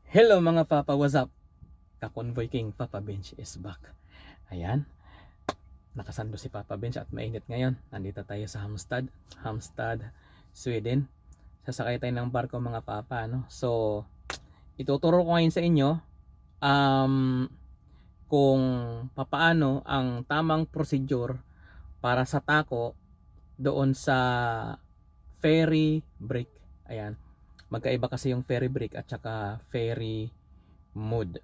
Hello mga papa, what's up? Ka-Convoy King, Papa Bench is back. Ayan, nakasando si Papa Bench at mainit ngayon. Nandito tayo sa Halmstad, Sweden. Sasakay tayo ng barko mga papa, no? So, ituturo ko ngayon sa inyo um, kung papaano ang tamang procedure para sa tako doon sa ferry break. Ayan, magkaiba kasi yung ferry break at saka ferry mood.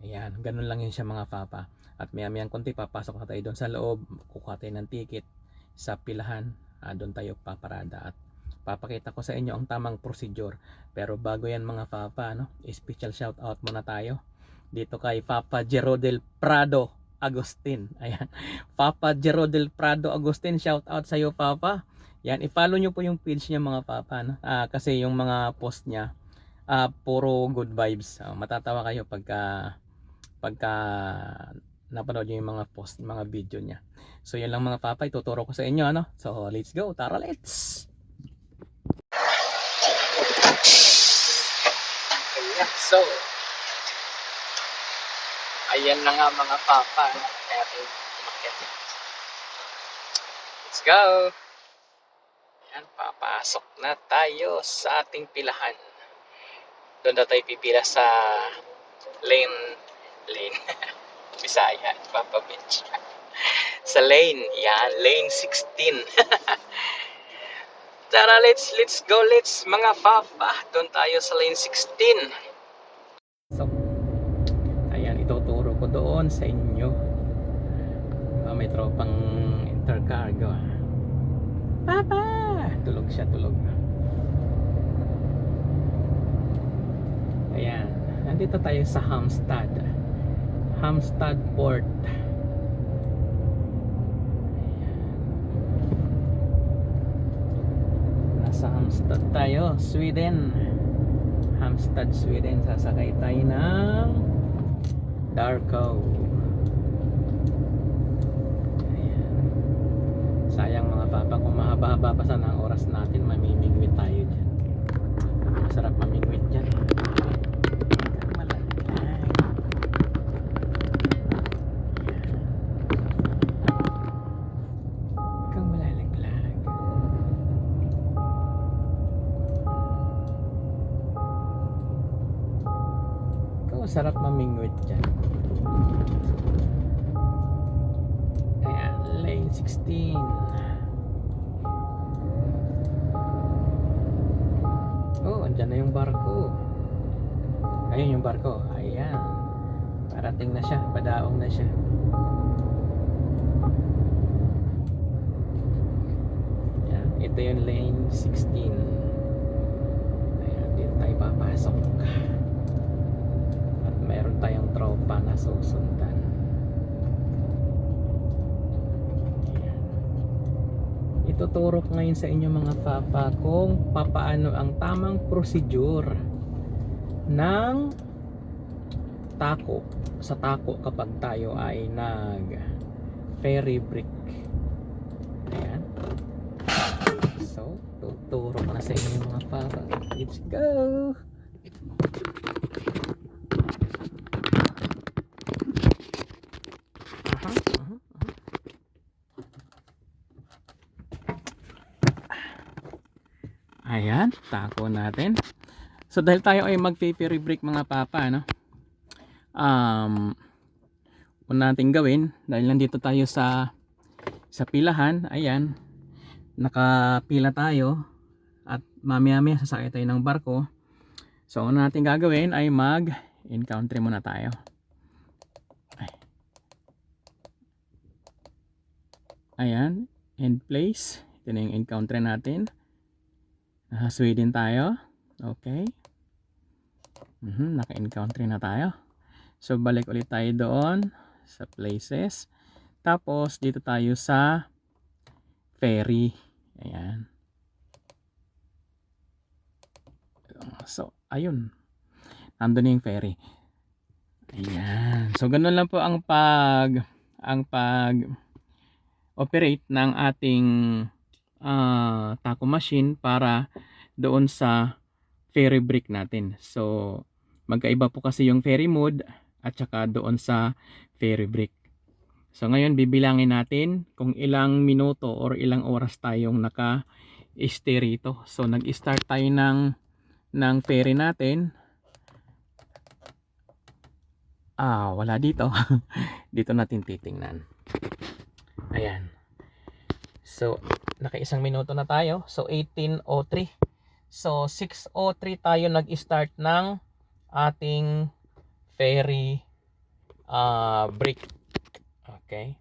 Ayan, ganun lang yun siya mga papa. At maya mayang konti papasok na tayo doon sa loob, kukuha tayo ng ticket sa pilahan, doon tayo paparada at papakita ko sa inyo ang tamang procedure. Pero bago yan mga papa, no, special shout out muna tayo dito kay Papa Jero del Prado Agustin. Ayan, Papa Jero del Prado Agustin, shout out sa iyo papa. Yan, i-follow nyo po yung page niya mga papa, no? Kasi yung mga post niya puro good vibes. Matatawa kayo pagka napanood niyo yung mga post, mga video niya. So yan lang mga papa, ituturo ko sa inyo, ano. So let's go, tara, let's. Ayan, so ayan na nga mga papa, no? Kaya tayo umakyat. Let's go. Ayan, papasok na tayo sa ating pilahan. Doon na tayo pipila sa lane Bisaya, Papa Bench. Sa lane, yan, lane 16. Tara, let's go, let's mga papa. Doon tayo sa lane 16. So, ayan, ituturo ko doon sa inyo. May tropang intercargo. Papa! Tulog siya, tulog. Ayan, nandito tayo sa Halmstad Port. Nasa Halmstad tayo, Sweden. Halmstad, Sweden. Sasakay tayo ng Darko. Ayan. Sayang mga papa, kung mahaba-haba pa sana ang oras natin, mamimingwit tayo dyan. Masarap mamingwit dyan. Sarap mamingwit dyan. Ayan, lane 16. Oh, andyan na yung barko. Ayun yung barko. Ayan, parating na siya, padaong na siya. Ayan, ito yung lane 16. Ayan, dito tayo papasok. Meron tayong tropa na susundan. Ayan. Ituturo ko ngayon sa inyo mga papa kung papaano ang tamang procedure ng tako, sa tako kapag tayo ay nag ferry break. Ayan. So, tuturo ko na sa inyo mga papa. Let's go! Ayan, tako natin. So dahil tayo ay mag-ferry break mga papa, no? Una natin gawin, dahil nandito tayo sa pilahan, ayan, nakapila tayo at mamaya-maya sasakay tayo ng barko. So una natin gagawin ay mag-encounter muna tayo. Ayan, end place. Ito na yung encounter natin. Sweden tayo. Okay. Naka-encounter na tayo. So balik ulit tayo doon sa places. Tapos dito tayo sa ferry. Ayan. So ayun. Nandun yung ferry. Ayan. So ganun lang po ang operate ng ating taco machine para doon sa ferry break natin. So Magkaiba po kasi yung ferry mode at saka doon sa ferry break. So ngayon bibilangin natin kung ilang minuto or ilang oras tayong naka-stay rito. So nag-start tayo ng ferry natin. Wala dito. Dito natin titingnan. Ayan. So naka-isang minuto na tayo. So 18:03. So 6:03 tayo nag-start ng ating ferry break. Okay.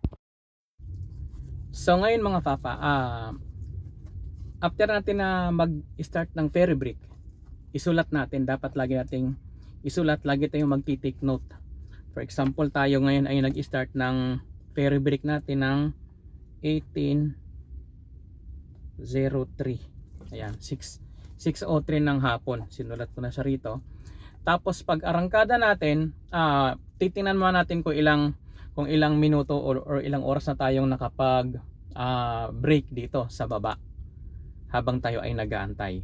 So ngayon mga papa, after natin na mag-start ng ferry break, isulat natin, dapat lagi nating isulat, lagi tayong magti-take note. For example, tayo ngayon ay nag-start ng ferry break natin ng 18:03. Ayan, 6:03 ng hapon. Sinulat ko na siya rito. Tapos pag arangkada natin, titingnan muna natin kung ilang minuto or ilang oras na tayong nakapag break dito sa baba habang tayo ay nag-aantay.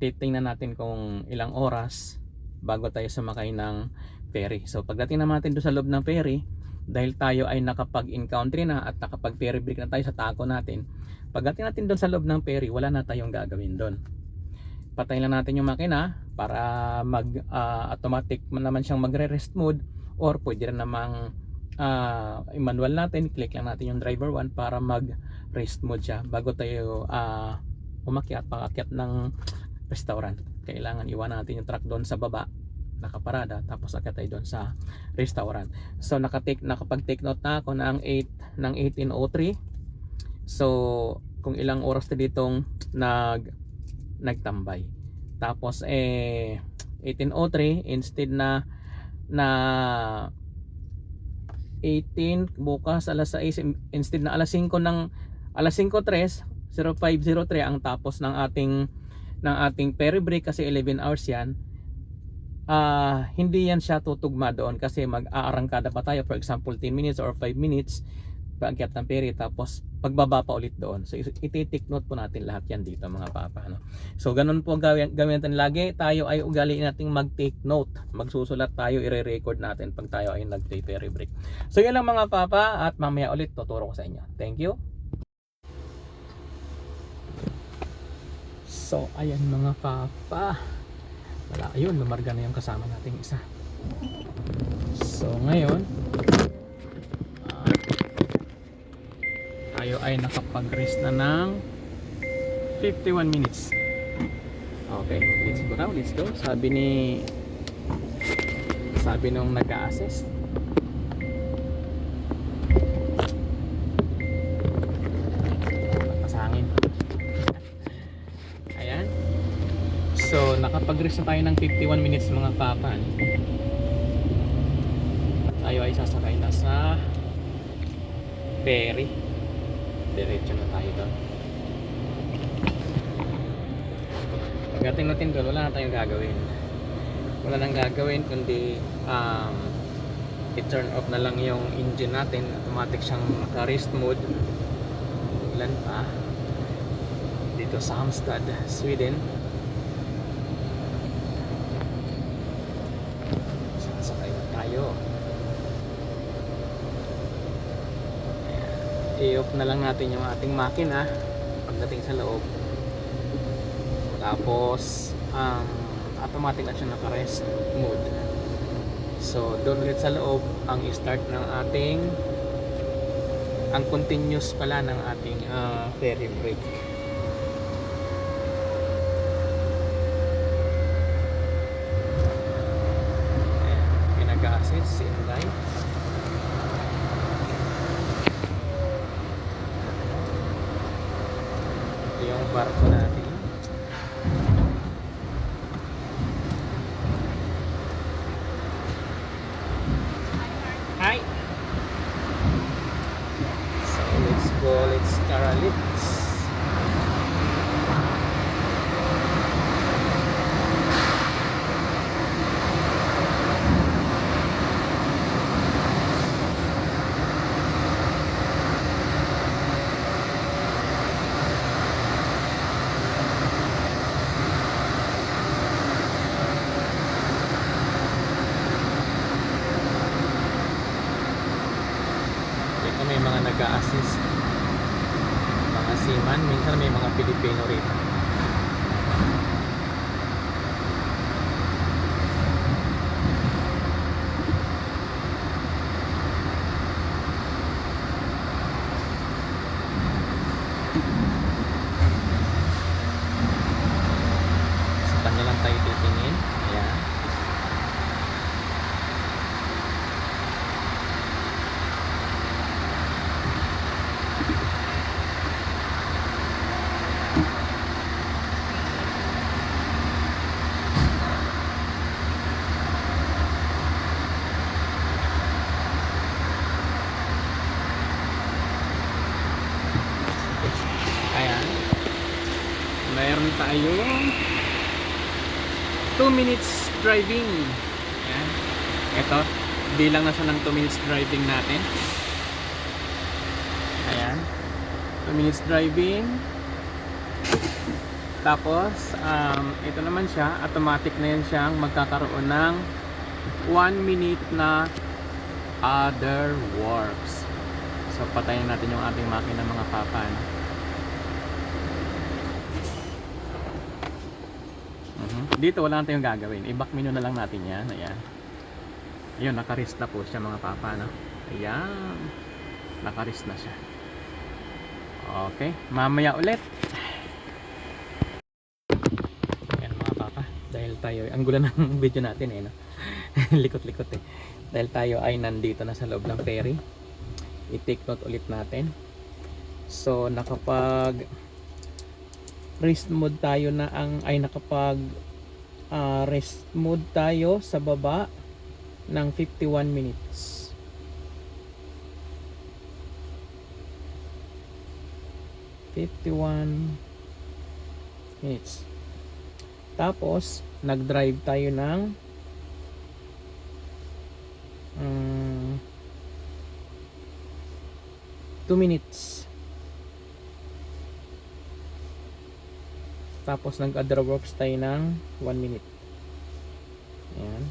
Titingnan natin kung ilang oras bago tayo sumakay ng ferry. So pagdating natin doon sa loob ng ferry, dahil tayo ay nakapag-encounter na at nakapag-ferry break na tayo sa tako natin, pagdating natin doon sa loob ng ferry, wala na tayong gagawin doon. Patayin lang natin yung makina para automatic naman siyang magre-rest mode, or pwede rin namang i-manual natin, click lang natin yung driver 1 para mag-rest mode siya bago tayo pang-akyat ng restaurant. Kailangan iwan natin yung truck doon sa baba nakaparada, tapos akyat tayo doon sa restaurant. So nakapag-take note na ako ng 18:03. So kung ilang oras na ditong nagtambay. Tapos 18:03 instead na 18 bukas alas 6, instead na alas 5 ng alas 5:03 05:03 ang tapos ng ating ferry break, kasi 11 hours yan. Hindi yan siya tutugma doon kasi mag-aarangkada pa tayo, for example 10 minutes or 5 minutes paakyat ng ferry, tapos pagbaba pa ulit doon. So iti-take note po natin lahat yan dito mga papa, no? So ganun po gawin natin lagi. Tayo ay ugali nating mag-take note, magsusulat tayo, i-record natin pag tayo ay nag-ferry break. So yan lang mga papa, at mamaya ulit tuturo ko sa inyo. Thank you. So ayan mga papa, ayun, lumarga na yung kasama nating isa. So ngayon tayo ay nakapag-rest na ng 51 minutes. Okay, let's go now, let's go. Sabi nung nag-a-assist, pasangin. Ayan. So nakapag-rest na tayo ng 51 minutes mga papa. Tayo ay sasakay na sa ferry. Diretso na tayo doon. Pagdating natin doon, wala na tayong gagawin. Wala nang gagawin kundi i-turn off na lang yung engine natin. Automatic siyang naka-rest mode. Ilan pa dito sa Halmstad, Sweden. Sasakay na tayo. I-off na lang natin yung ating makina pagdating sa loob. Tapos automatic na siya naka-rest mode. So doon ulit sa loob ang start ng ang continuous pala ng ating ferry break. Pinag-assist si Inday. Yung barko natin. Hi. So let's go, let's Karalitz. mga nag-a-assist. Mga seaman, minsan may mga Pilipino rito. Sa kanya lang tayo titingin. Ayan. Ayan. Mayroon tayong 2 minutes driving. Ayan. Ito, bilang na siya ng 2 minutes driving natin. Ayan. 2 minutes driving. Tapos, ito naman siya, automatic na yan siyang magkakaroon ng 1 minute na other works. So, patayin natin yung ating makina mga papa. Dito wala na tayong gagawin. I-back menu na lang natin yan. Ayan. Ayun, naka-rest na po siya mga papa. No? Ayan. Naka-rest na siya. Okay. Mamaya ulit. Ayan mga papa. Dahil tayo, ang gula ng video natin eh. No? Likot-likot eh. Dahil tayo ay nandito na sa loob ng ferry. I-take note ulit natin. So, nakapag rest mode tayo na nakapag rest mode tayo sa baba ng 51 minutes. Tapos nag-drive tayo ng 2 minutes. Tapos nag-other works tayo ng 1 minute. Ayan.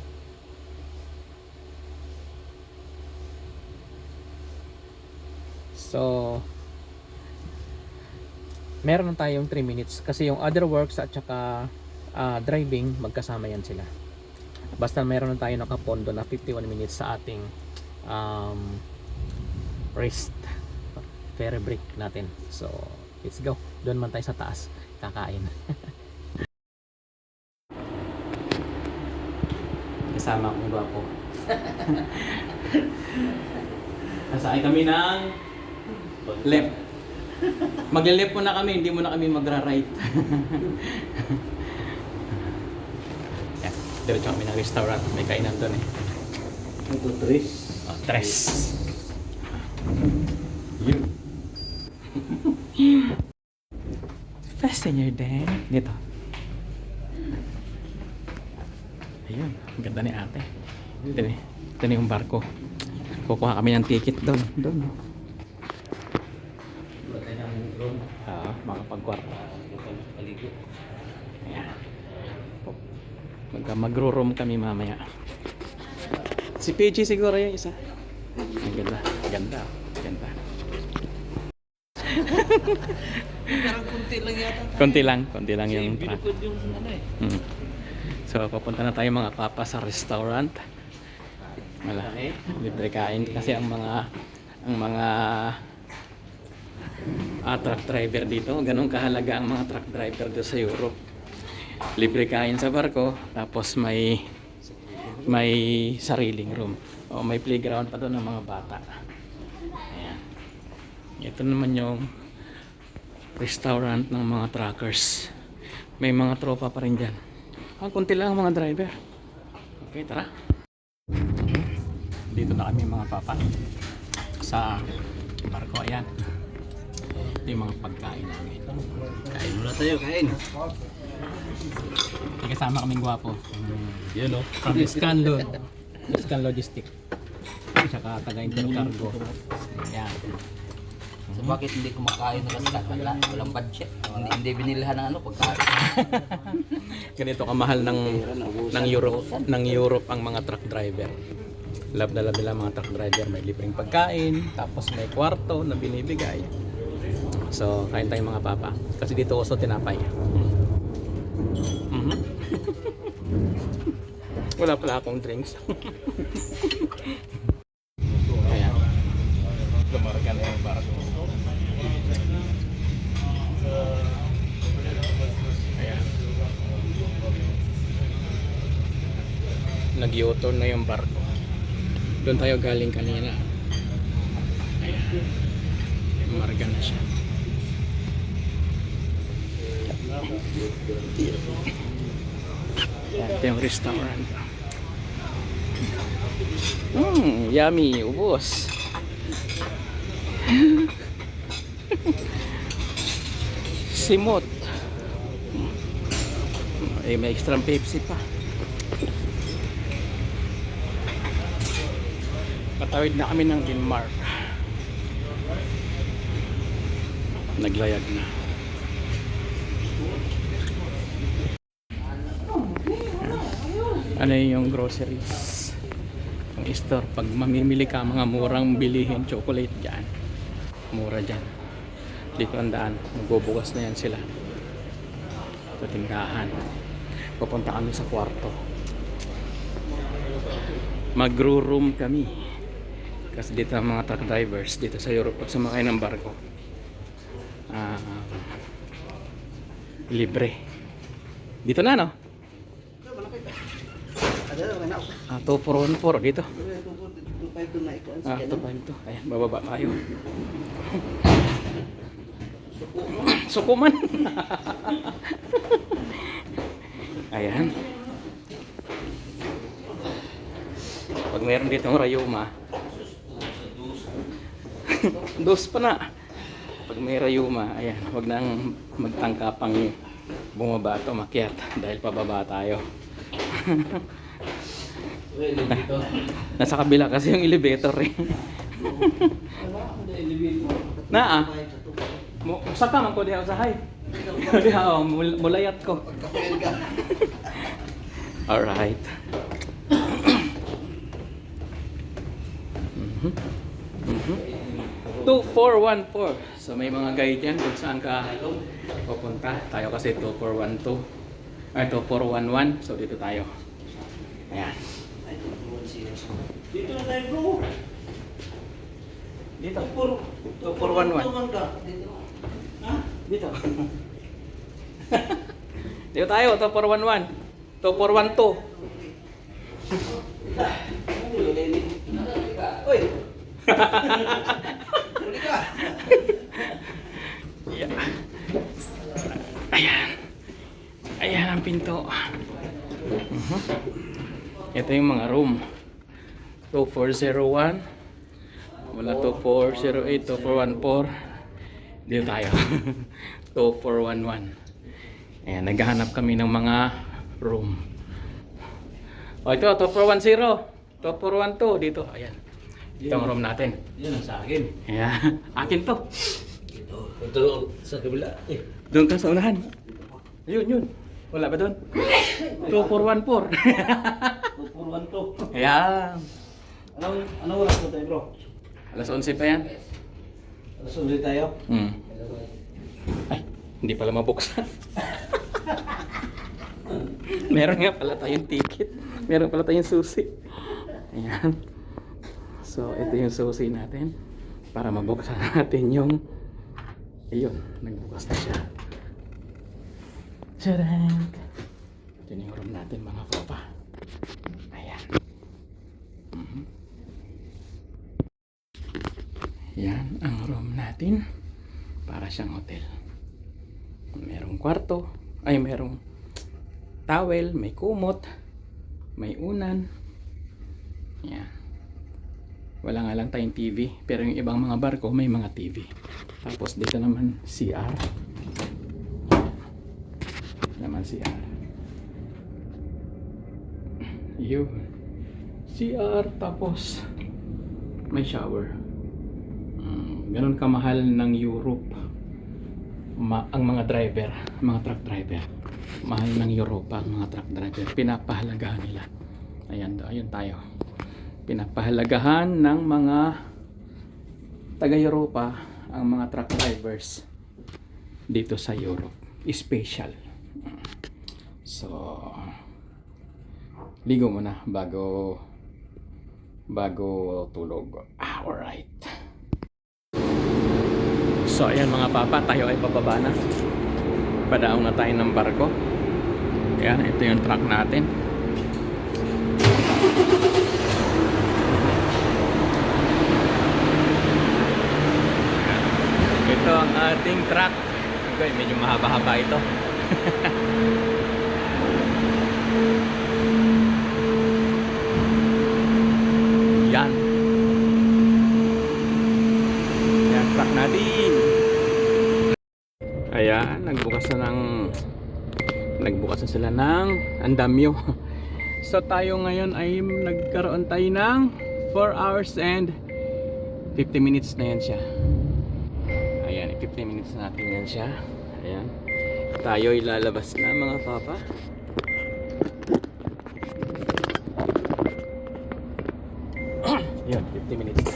So, meron tayong 3 minutes. Kasi yung other works at saka driving, magkasama yan sila. Basta meron na tayo nakapondo na 51 minutes sa ating rest. Ferry break natin. So, let's go. Doon man tayo sa taas. Kakain. Kasama akong gwapo. Nasaan kami ng left. Mag-left muna kami, hindi muna kami magra-right. Yan, diretso kami ng restaurant. May kainan doon eh. Ito, tres. Oh, tres. Yun. Fasten your day. Dito. Ayun, ang ganda ni ate. Ito na yung barko. Kukuha kami ng ticket doon. Doon. Mga pagkwarta. Ayan. Magro-room kami mamaya. Si PG siguro yung isa. Ang ganda. Ganda. Ganda. Parang kunti lang yata. Konti lang yung binukod yung ano eh. So, papunta na tayo mga papa sa restaurant. Wala. Libre kain kasi ang mga truck driver dito, ganun kahalaga ang mga truck driver dito sa Europe. Libre kain sa barko, tapos may sariling room. O may playground pa doon ng mga bata. Ayan. Ito naman yung restaurant ng mga truckers. May mga tropa pa rin dyan. Kunti lang ang mga driver. Okay, tara. Dito na kami mga papa sa barko. Ayan. Ito yung mga pagkain namin. Kain muna tayo, kain. May kasama kaming gwapo. Yun o. From Scan Logistic. Tsaka taga Intercargo. Ayan. So bakit hindi kumakain ng stat? Walang budget. Hindi binilhan ng pagkain. Ganito kamahal ng Europe ang mga truck driver. Love na love nila mga truck driver. May libreng pagkain, tapos may kwarto na binibigay. So, kain tayo mga papa. Kasi dito uso tinapay. Mhm. Wala pala akong drinks. Ayan. Lumarga na yung barko. Ayan. Nag-u-turn na yung barko. Doon tayo galing kanina. Ayan. Lumarga na siya. Ito yung restaurant. Yummy, ubos. Simot. May extra Pepsi pa. Patawid na kami ng Denmark. Naglayag na. Ano yung groceries, yung store. Pag mamimili ka mga murang bilihin, chocolate dyan, mura dyan. Dito ang daan, magbubukas na yan sila. Ito tindahan. Pupunta kami sa kwarto, magro-room kami kasi dito ang mga truck drivers dito sa Europe, pag sumakay ng barko, libre dito na, no? 2414 dito. 252. Ayan, bababa tayo. Sukuman. Ayan. Pag meron dito ng rayuma, dos pa na. Pag may rayuma, ayan, wag nang magtangkapang bumaba to, makyat, dahil pababa tayo. Nasa kabila kasi yung elevator eh. Naa. Saka man ko diha usahay. Diha mulayat ko. Alright. 2414. So may mga guide yan kung saan ka pupunta. Tayo kasi 2412. Ay 2411. So dito tayo. Ayan. Dito na tayo, bro. Dito. 2411. Tuman ka. Dito. Ha? Dito. Dito tayo, 2411. 2412. Oy. Huli ka. Yeah. Ayan. Ayan ang pinto. Ito yung mga room. 2401. Wala 2408, 2414. Dito tayo. 2411. Ayan, naghahanap kami ng mga room. O ito, 2410. 2412 dito. Ayan. Ito ang room natin. Yan ang sa akin. Ayan. Akin to. Ito sa kabila. Doon ka sa unahan. Ayun, yun. Wala ba doon? 2414. 2412. Ayan. Anong oras na tayo, bro? Alas 11 pa yan. Alas ulit tayo. Ay, hindi pala mabuksan. Meron nga pala tayong ticket. Meron pala tayong susi. Ayan. So, ito yung susi natin. Para mabuksan natin yung... Ayun, nagbukas na siya. Tadang! Ito yung room natin mga papa. Ayan. Yan ang room natin. Para siyang hotel. Merong kwarto. Ay, merong towel. May kumot. May unan. Yan. Wala nga lang tayong TV. Pero yung ibang mga barko may mga TV. Tapos dito naman CR. Naman CR. Yun. CR. Tapos may shower. Ganon kamahal ng Europe ang mga driver, mga truck driver. Mahal ng Europa ang mga truck driver. Pinapahalagahan nila. Ayan, ayun tayo. Pinapahalagahan ng mga taga-Europa ang mga truck drivers dito sa Europe. Special. So, ligo muna bago tulog. Alright. So, ayan mga papa, tayo ay pababa na. Padaong na tayo ng barko. Ayan, ito yung truck natin. Ito ang ating truck. Okay, medyo mahaba-haba ito. Yan. Yan, truck natin. Ayan, nagbukas na sila ng andamyo. So tayo ngayon ay nagkaroon tayo ng 4 hours and 50 minutes na yan siya. Ayan, 50 minutes natin yan siya. Ayan. Tayo ilalabas na mga papa. Ayan, 50 minutes na.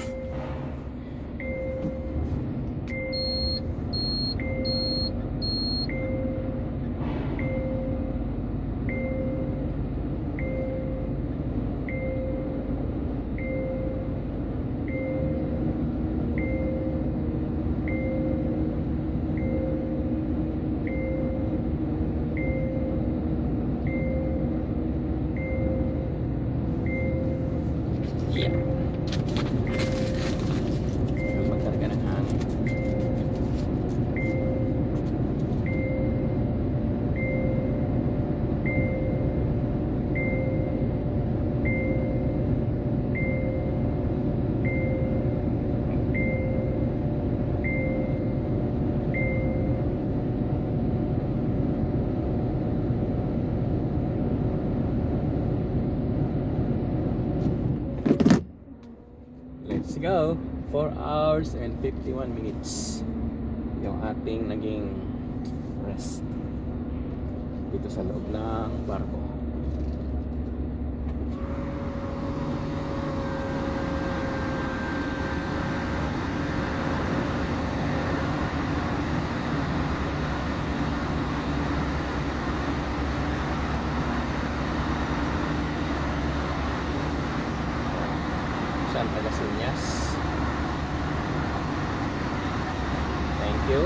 Yeah. Magkarga ng hangin. Let's go. 4 hours and 51 minutes yung ating naging rest dito sa loob ng barko. Santa Gasunias. Thank you.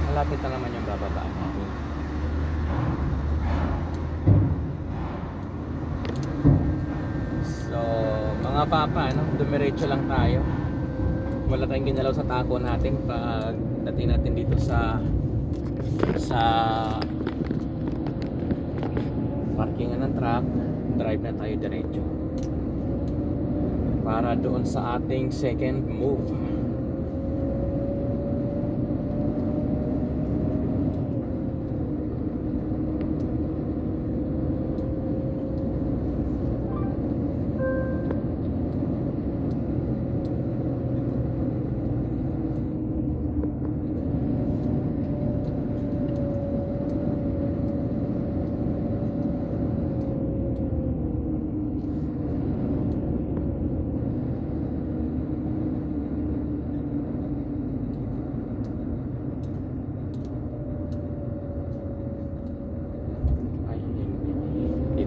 Malapit na naman yung bababaan natin. So, mga papa, no? Dumiretso lang tayo. Wala tayong ginalaw sa tako natin pag dating natin dito sa parkingan ng truck. Drive na tayo diretso para doon sa ating second move.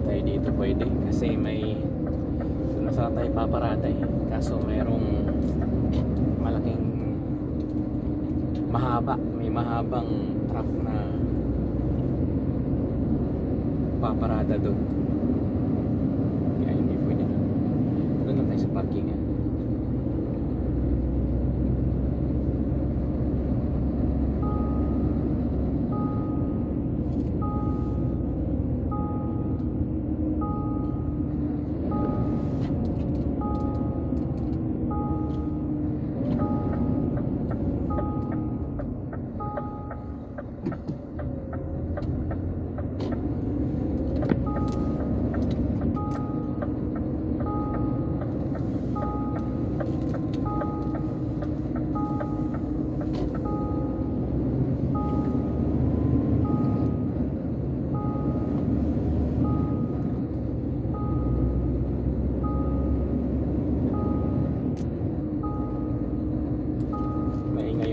Tayo dito pwede kasi may doon na sana tayo paparada eh. Kaso mayroong malaking may mahabang truck na paparada doon, kaya hindi pwede doon lang tayo sa parkingan.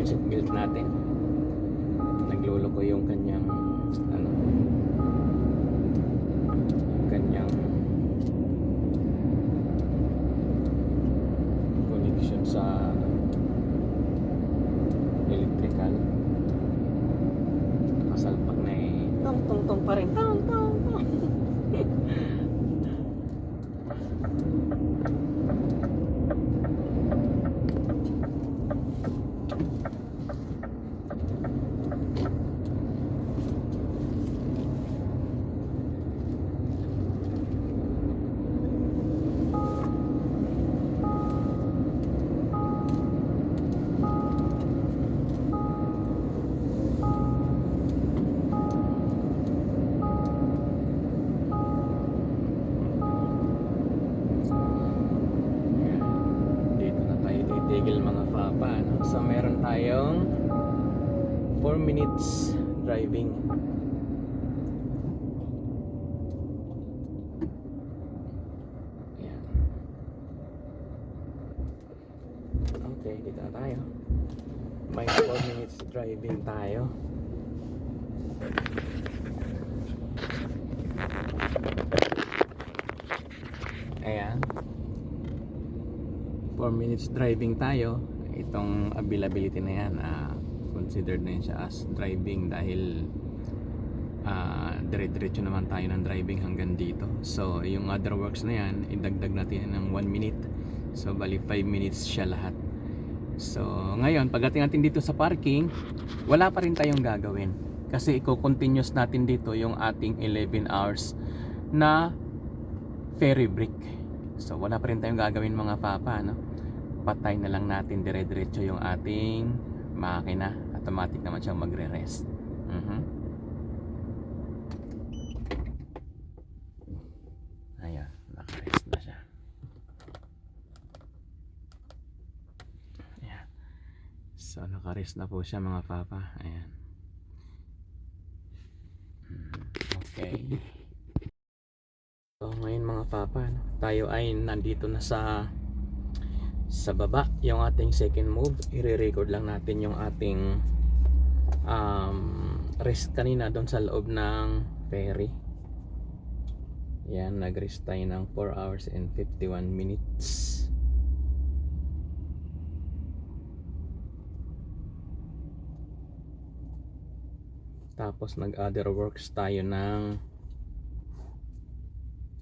seatbelt natin. Nagluloko yung kanyang ano, yung kanyang connection sa electrical. Nakasalpak na eh. Tong tong tong pa rin. Tong tong tong. Dito na tayo titigil mga papa, no? So meron tayong 4 minutes driving. Ayan. Okay, dito na tayo. May 4 minutes driving tayo. Ayan. 4 minutes driving tayo. Itong availability na yan, considered na yun siya as driving dahil dire-diretso naman tayo ng driving hanggang dito. So yung other works na yan, idagdag natin ng 1 minute. So bali 5 minutes siya lahat. So ngayon pagdating natin dito sa parking, wala pa rin tayong gagawin kasi i-continuous natin dito yung ating 11 hours na ferry break. So wala pa rin tayong gagawin mga papa, no? Patay na lang natin dire-diretso yung ating makina. Automatic naman siyang magre-rest. Ayan, naka-rest na siya. Ayan. So naka-rest na po siya mga papa. Ayan. Okay. So ngayon mga papa, no, tayo ay nandito na sa baba. Yung ating second move, i-record lang natin yung ating rest kanina doon sa loob ng ferry. Yan, nag-rest tayo ng 4 hours and 51 minutes. Tapos nag-other works tayo ng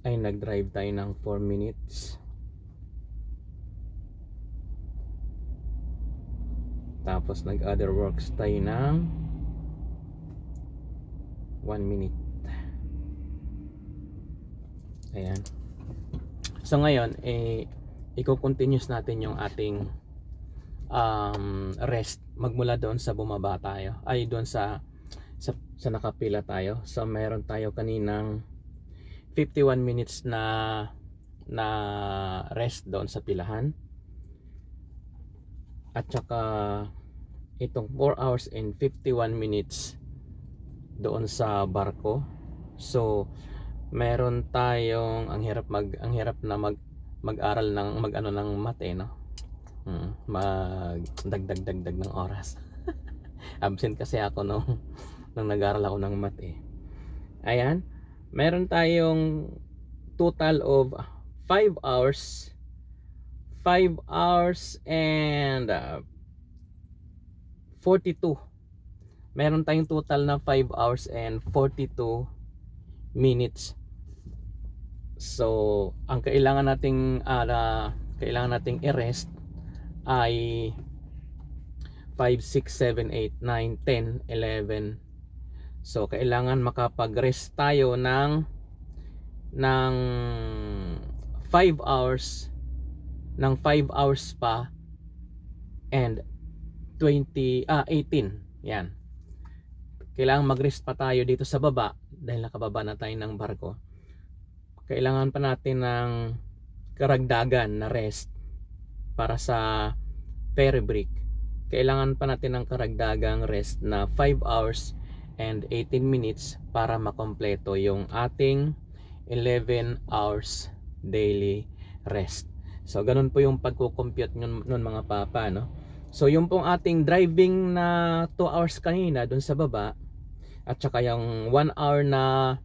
nag-drive tayo ng 4 minutes. Tapos nag-other works tayo ng 1 minute. Ayan. So ngayon, i-continuous natin yung ating rest magmula doon sa bumaba tayo. Ay, doon sa nakapila tayo. So meron tayo kaninang 51 minutes na rest doon sa pilahan. At saka itong 4 hours and 51 minutes doon sa barko. So meron tayong ang hirap na mag-aral ng ng math no. Magdagdag ng oras. Absent kasi ako nung nag-aral ako ng math Ayan. Meron tayong total of 5 hours and 42. Meron tayong total na 5 hours and 42 minutes. So ang kailangan nating i-rest ay 5, 6, 7, 8, 9, 10, 11. So kailangan makapag-rest tayo ng 5 hours pa and 18. Yan. Kailangan mag-rest pa tayo dito sa baba dahil nakababa na tayo ng barko. Kailangan pa natin ng karagdagan na rest para sa ferry break. Kailangan pa natin ng karagdagang rest na 5 hours and 18 minutes para makompleto yung ating 11 hours daily rest. So ganun po yung pagko-compute nun mga papa, no? So yung pong ating driving na 2 hours kanina dun sa baba, at saka yung 1 hour na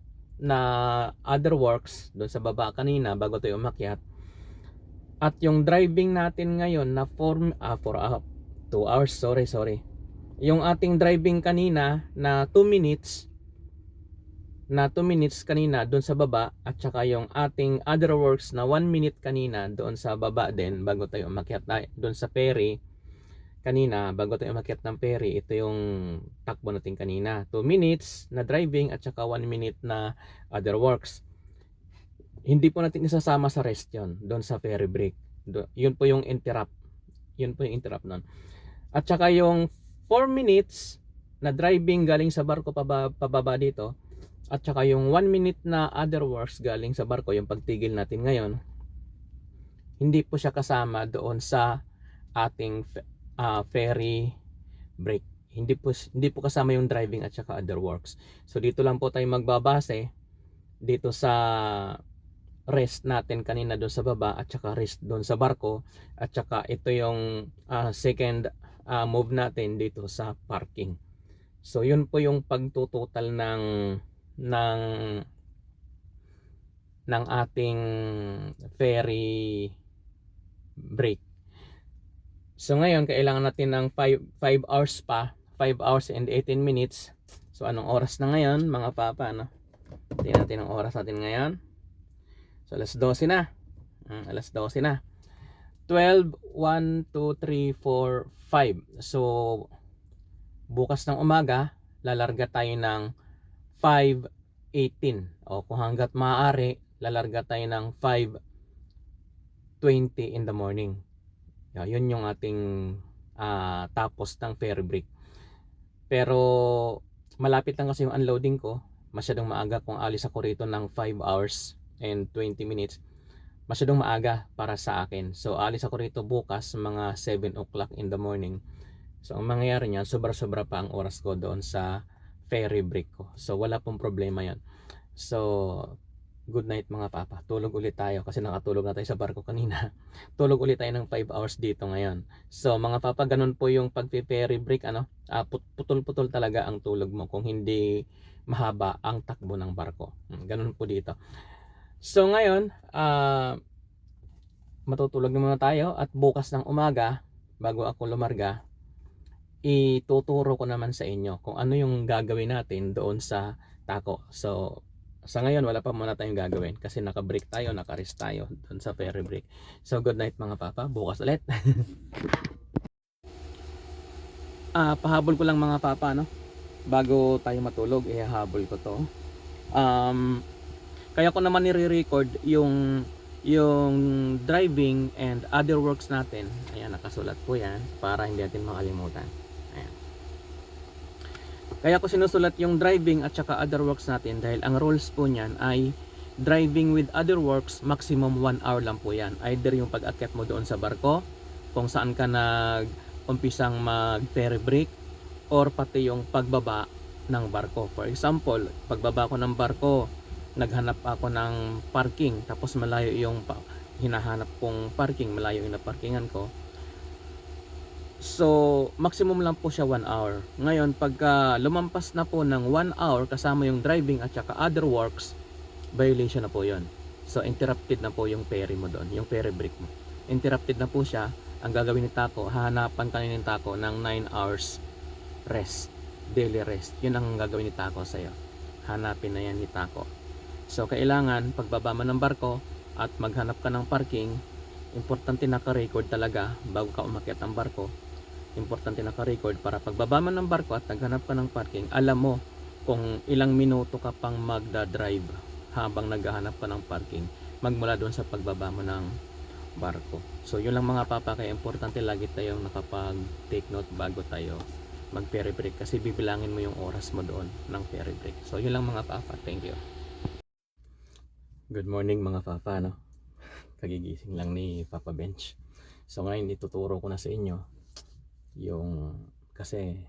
other works dun sa baba kanina bago tayo umakyat, at yung driving natin ngayon na 2 hours, sorry. Yung ating driving kanina na 2 minutes kanina doon sa baba, at saka yung ating other works na 1 minute kanina doon sa baba din bago tayo umakyat doon sa ferry kanina, bago tayo umakyat ng ferry. Ito yung takbo natin kanina, 2 minutes na driving at saka 1 minute na other works. Hindi po natin isasama sa rest yon doon sa ferry break. Yun po yung interrupt nun. At saka yung 4 minutes na driving galing sa barko pababa dito, at saka yung 1 minute na other works galing sa barko, yung pagtigil natin ngayon, hindi po siya kasama doon sa ating ferry break. Hindi po kasama yung driving at saka other works. So dito lang po tayo magbabase dito sa rest natin kanina doon sa baba, at saka rest doon sa barko, at saka ito yung second move natin dito sa parking. So yun po yung pagtutotal ng ating ferry break. So ngayon kailangan natin ng 5 hours pa, 5 hours and 18 minutes. So anong oras na ngayon mga papa, no? Tingnan natin ang oras natin ngayon. So alas 12 na. Alas 12 na. 12, 1, 2, 3, 4, 5. So bukas ng umaga lalarga tayo ng 5:18, o kung hanggat maaari lalarga tayo ng 5:20 in the morning. Yun yung ating tapos ng ferry break. Pero malapit lang kasi yung unloading ko, masyadong maaga kung alis ako rito ng 5 hours and 20 minutes. Masyadong maaga para sa akin. So alis ako rito bukas mga 7 o'clock in the morning. So ang mangyayari niyan, sobra-sobra pa ang oras ko doon sa ferry break ko. So wala pong problema yan. So good night mga papa. Tulog ulit tayo kasi nakatulog na tayo sa barko kanina. Tulog ulit tayo ng 5 hours dito ngayon. So mga papa, ganun po yung pag-ferry break, putol-putol talaga ang tulog mo kung hindi mahaba ang takbo ng barko. Ganun po dito. So ngayon, matutulog na muna tayo, at bukas ng umaga bago ako lumarga, ituturo ko naman sa inyo kung ano yung gagawin natin doon sa Taco. So sa ngayon wala pa muna tayong gagawin kasi naka-break tayo, naka-rest tayo doon sa ferry break. So good night mga papa, bukas ulit. Pahabol ko lang mga papa, no? Bago tayo matulog, ihahabol ko to. Kaya ko naman nire-record yung driving and other works natin. Ayan, nakasulat po yan para hindi natin makalimutan. Ayan. Kaya ko sinusulat yung driving at saka other works natin dahil ang rules po niyan ay driving with other works, maximum 1 hour lang po yan. Either yung pag-akyat mo doon sa barko, kung saan ka nag-umpisang mag-ferry break, or pati yung pagbaba ng barko. For example, pagbaba ko ng barko, naghanap ako ng parking, tapos malayo yung hinahanap kong parking, malayo yung naparkingan ko. So maximum lang po siya 1 hour. Ngayon pagka lumampas na po ng 1 hour kasama yung driving at saka other works, violation na po yon. So interrupted na po yung ferry mo doon, yung ferry break mo. Interrupted na po siya. Ang gagawin ni Taco, hahanapan kanina ni Taco ng 9 hours rest, daily rest. Yun ang gagawin ni Taco sa'yo. Hanapin na yan ni Taco. So kailangan pagbaba mo ng barko at maghanap ka ng parking, importante naka-record talaga bago ka umakyat ng barko. Importante naka-record para pagbaba mo ng barko at naghanap ka ng parking, alam mo kung ilang minuto ka pang magda-drive habang naghahanap ka ng parking magmula doon sa pagbaba mo ng barko. So yun lang mga papa, kaya importante lagi tayong nakapag-take note bago tayo mag-ferry break kasi bibilangin mo yung oras mo doon ng ferry break. So yun lang mga papa, thank you. Good morning mga papa, no? Kagigising lang ni Papa Bench. So ngayon ituturo ko na sa inyo yung kasi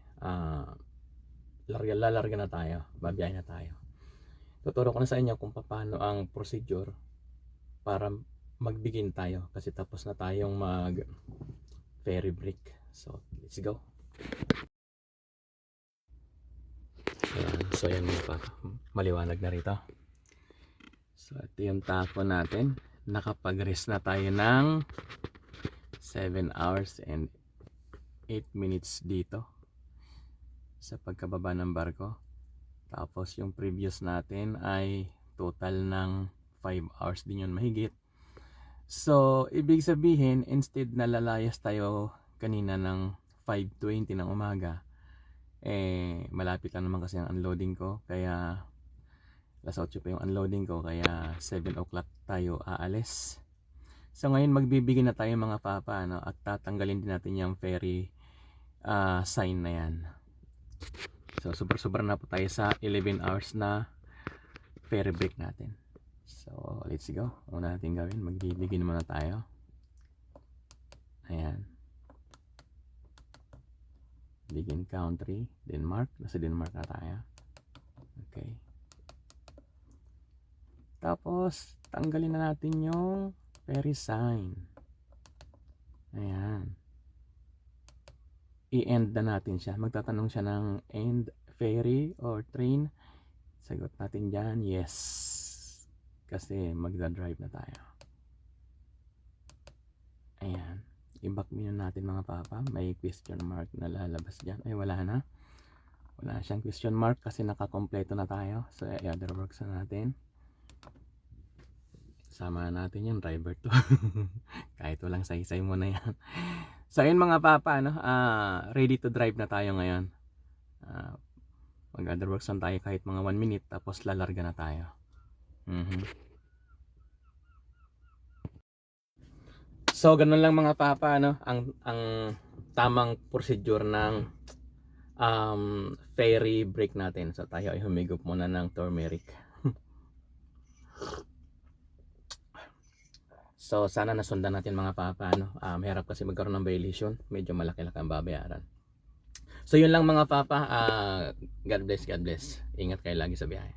lalarga na tayo, babiyahe na tayo. Tuturo ko na sa inyo kung paano ang procedure para magbigin tayo kasi tapos na tayong mag ferry break. So, let's go. Ayan, so yan mga papa. Maliwanag na rito. So, ito yung taco natin. Nakapag-rest na tayo ng 7 hours and 8 minutes dito sa pagkababa ng barko. Tapos yung previous natin ay total ng 5 hours din yun mahigit. So, ibig sabihin, instead na lalayas tayo kanina ng 5:20 ng umaga, malapit lang naman kasi ang unloading ko. Kaya, alas 8 pa yung unloading ko. Kaya, 7 o'clock tayo aalis. So, ngayon magbibigay na tayo mga papa, no? At tatanggalin din natin yung ferry sign na yan. So, super na po tayo sa 11 hours na ferry break natin. So, let's go. Una natin gawin, magbibigay muna tayo. Ayan. Begin country, Denmark. Nasa Denmark na tayo. Okay. Tapos, tanggalin na natin yung ferry sign. Ayan. I-end na natin siya. Magtatanong siya ng end ferry or train. Sagot natin dyan, yes. Kasi magdadrive na tayo. Ayan. I-back menu natin mga papa. May question mark na lalabas dyan. Ay, wala na. Wala siyang question mark kasi nakakompleto na tayo. So, other works na natin. Sama natin yung driver to. Kahit walang saysay mo na yan. So, ayun mga papa, no? Ready to drive na tayo ngayon. Mag-other works na tayo kahit mga 1 minute. Tapos lalarga na tayo. So, ganun lang mga papa, no? Ang tamang procedure ng ferry break natin. So, tayo ay humigop muna ng turmeric. So, sana nasundan natin mga papa, no? Mahirap kasi magkaroon ng violation. Medyo malaki-laki ang babayaran. So, yun lang mga papa. God bless, God bless. Ingat kayo lagi sa biyahe.